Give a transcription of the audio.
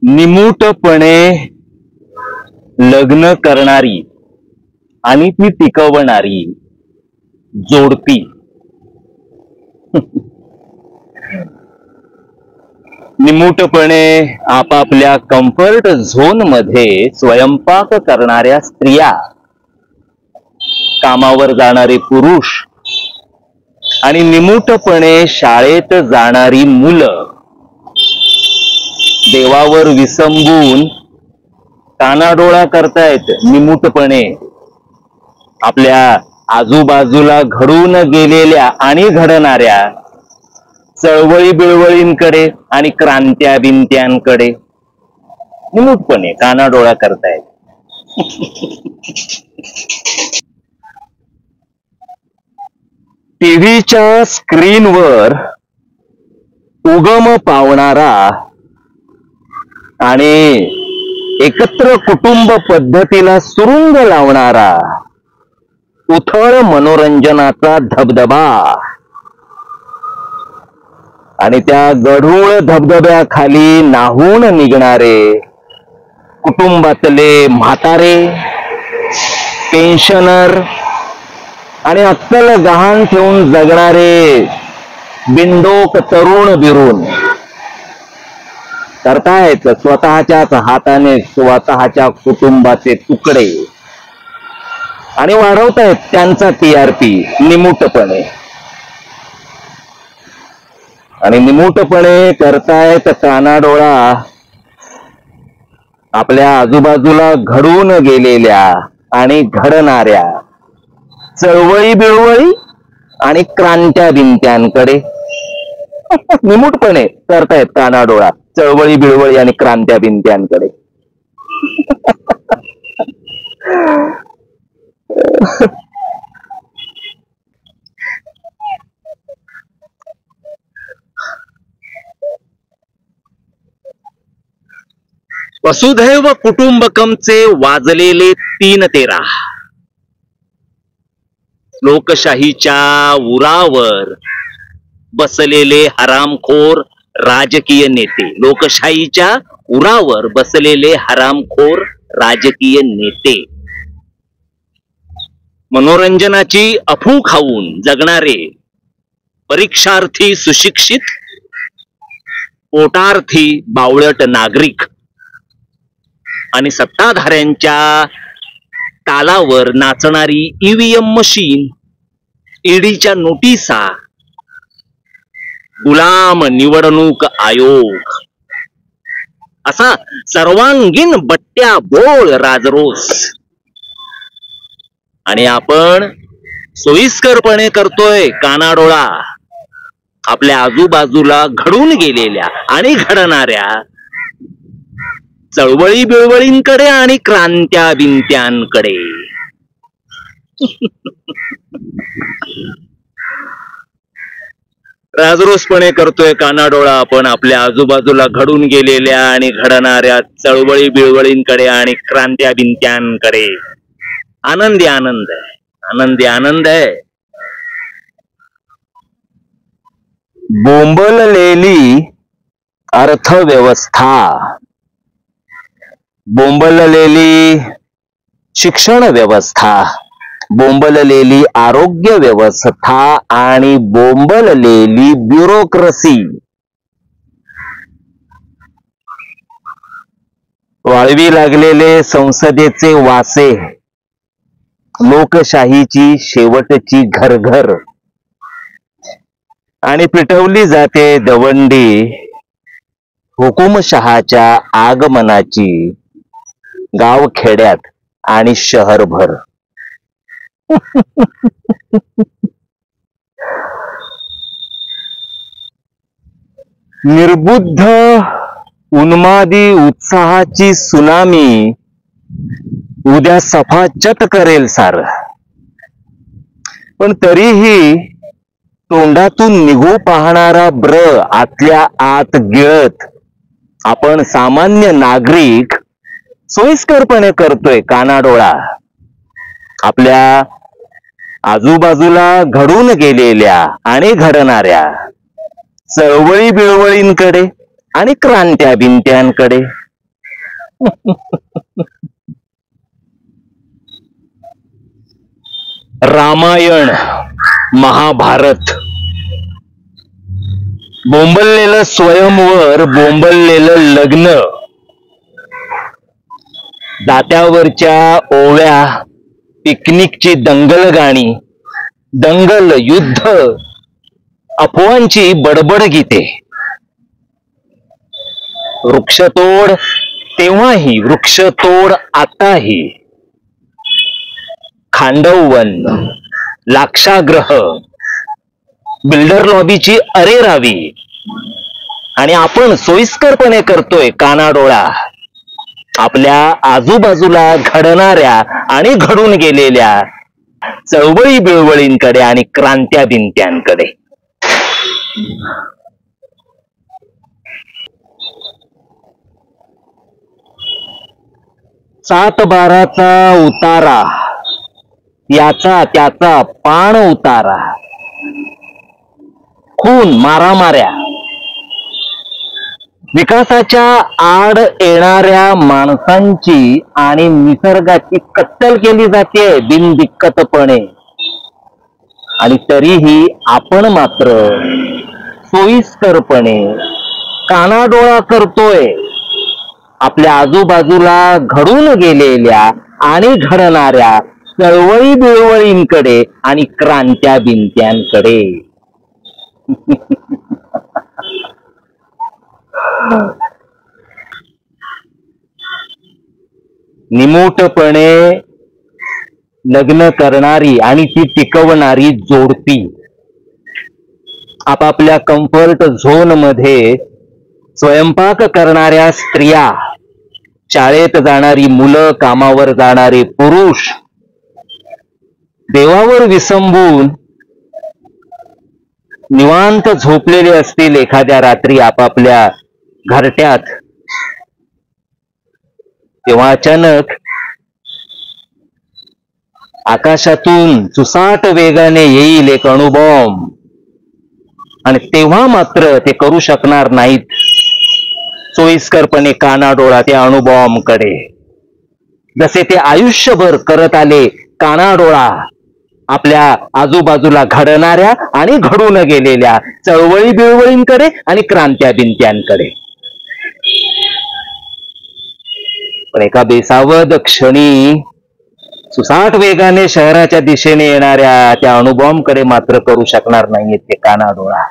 निमूटपणे लग्न करणारी आणि ती टिकवणारी जोडपी निमूटपणे आपापल्या कम्फर्ट झोन मध्ये स्वयंपाक करणाऱ्या स्त्रिया, कामावर जाणारे पुरुष आणि निमूटपणे शाळेत जाणारी मुलं देवावर विसंबून कानाडोळा करतायत. निमूटपणे आपल्या आजूबाजूला घडून गेलेल्या आणि घडणाऱ्या चळवळी बिळवळींकडे आणि क्रांत्या बिंत्यांकडे निमूटपणे कानाडोळा करतायत. टीव्हीच्या स्क्रीनवर उगम पावणारा आणि एकत्र कुटुंब पद्धतीला सुरुंग लावणारा उथळ मनोरंजनाचा धबधबा आणि त्या गढूळ धबधब्याखाली नाहून निघणारे कुटुंबातले म्हातारे, पेन्शनर आणि अक्कल गहाण ठेवून जगणारे बिंडोक तरुण बिरून करतायत स्वतःच्याच हाताने स्वतःच्या कुटुंबाचे तुकडे आणि वाढवतायत त्यांचा TRP निमूटपणे. आणि निमूटपणे करतायत कानाडोळा आपल्या आजूबाजूला घडून गेलेल्या आणि घडणाऱ्या चळवळी बिळवळी आणि क्रांत्या बिंत्यांकडे. निमूटपणे करतायत कानाडोळा चळवळी बिळवळी आणि क्रांत्या बिंत्यांकडे. वसुधैव कुटुंबकमचे वाजलेले 3-13. लोकशाहीच्या उरावर बसलेले हरामखोर राजकीय नेते, लोकशाहीच्या उरावर बसलेले हरामखोर राजकीय नेते, मनोरंजनाची अफू खाऊन जगणारे परीक्षार्थी सुशिक्षित, पोटार्थी बावळट नागरिक आणि सत्ताधाऱ्यांच्या तालावर नाचणारी EVM मशीन, ईडीच्या नोटिसा, गुलाम निवडणूक आयोग असा सर्वांगीण बट्ट्या बोळ राजरोस. आणि आपण सोयीस्करपणे करतोय कानाडोळा आपल्या आजूबाजूला घडून गेलेल्या आणि घडणाऱ्या चळवळी बिळवळींकडे आणि क्रांत्या बिंत्यांकडे. राजरोसपणे करतोय कानाडोळा आपण आपल्या आजूबाजूला घडून गेलेल्या आणि घडणाऱ्या चळवळी बिळवळींकडे आणि क्रांत्या बिंत्यांकडे. आनंदी आनंद आहे, आनंदी आनंद आहे. बोंबललेली अर्थव्यवस्था, बोंबललेली शिक्षण व्यवस्था, बोंबललेली आरोग्य व्यवस्था आणि बोंबललेली ब्युरोक्रेसी, वाळवी लागलेले संसदेचे वासे, लोकशाहीची शेवटची घरघर आणि पिटवली जाते दवंडी हुकुमशहाच्या आगमनाची गावखेड्यात आणि शहरभर. निर्बुद्ध उन्मादी उत्साहाची सुनामी उद्या सफाचट करेल सार. पण तरीही तोंडातून निघू पाहणारा ब्र आतल्या आत गिळत आपण सामान्य नागरिक सोयीस्करपणे करतोय कानाडोळा आपल्या आजूबाजूला घडून गेलेल्या आणि घडणाऱ्या चळवळी बिळवळींकडे आणि क्रांत्या बिंत्यांकडे. रामायण, महाभारत, बोंबललेलं स्वयंवर, बोंबललेलं लग्न, दात्यावरच्या ओव्या, पिकनिकची दंगल गाणी, दंगल, युद्ध, अफवांची बडबड गीते, वृक्षतोड तेव्हाही, वृक्षतोड आताही, खांडववन, लाक्षाग्रह, बिल्डर लॉबीची अरेरावी, आणि आपण सोयीस्करपणे करतोय कानाडोळा आपल्या आजूबाजूला घडणाऱ्या आणि घडून गेलेल्या चळवळी बिळवळींकडे आणि क्रांत्या बिंत्यांकडे. सातबाराचा उतारा, याचा त्याचा पाण उतारा, खून, मारामाऱ्या, विकासाच्या आड येणाऱ्या माणसांची आणि निसर्गाची कत्तल केली जाते बिनदिक्कतपणे, आणि तरीही आपण मात्र सोयीस्करपणे कानाडोळा करतोय आपल्या आजूबाजूला घडून गेलेल्या आणि घडणाऱ्या चळवळी बिळवळींकडे आणि क्रांत्या बिंत्यांकडे. निमूटपणे लग्न करणारी आणि ती टिकवणारी जोडपी, आपापल्या कम्फर्ट झोन मध्ये स्वयंपाक करणाऱ्या स्त्रिया, शाळेत जाणारी मुलं, कामावर जाणारे पुरुष, देवावर विसंबून निवांत झोपलेले असतील एखाद्या रात्री आपापल्या घरट्यात, तेव्हा अचानक आकाशातून सुसाट वेगाने येईल एक अणुबॉम्ब, आणि तेव्हा मात्र ते करू शकणार नाहीत सोयीस्करपणे कानाडोळा त्या अणुबॉम्बकडे, जसे ते आयुष्यभर करत आले कानाडोळा आपल्या आजूबाजूला घडणाऱ्या आणि घडून गेलेल्या चळवळी बिळवळींकडे आणि क्रांत्या बिंत्यांकडे. पण एका बेसावध क्षणी सुसाट वेगाने शहराच्या दिशेने येणाऱ्या त्या अणुबॉम्बकडे मात्र करू शकणार नाहीत ते कानाडोळा.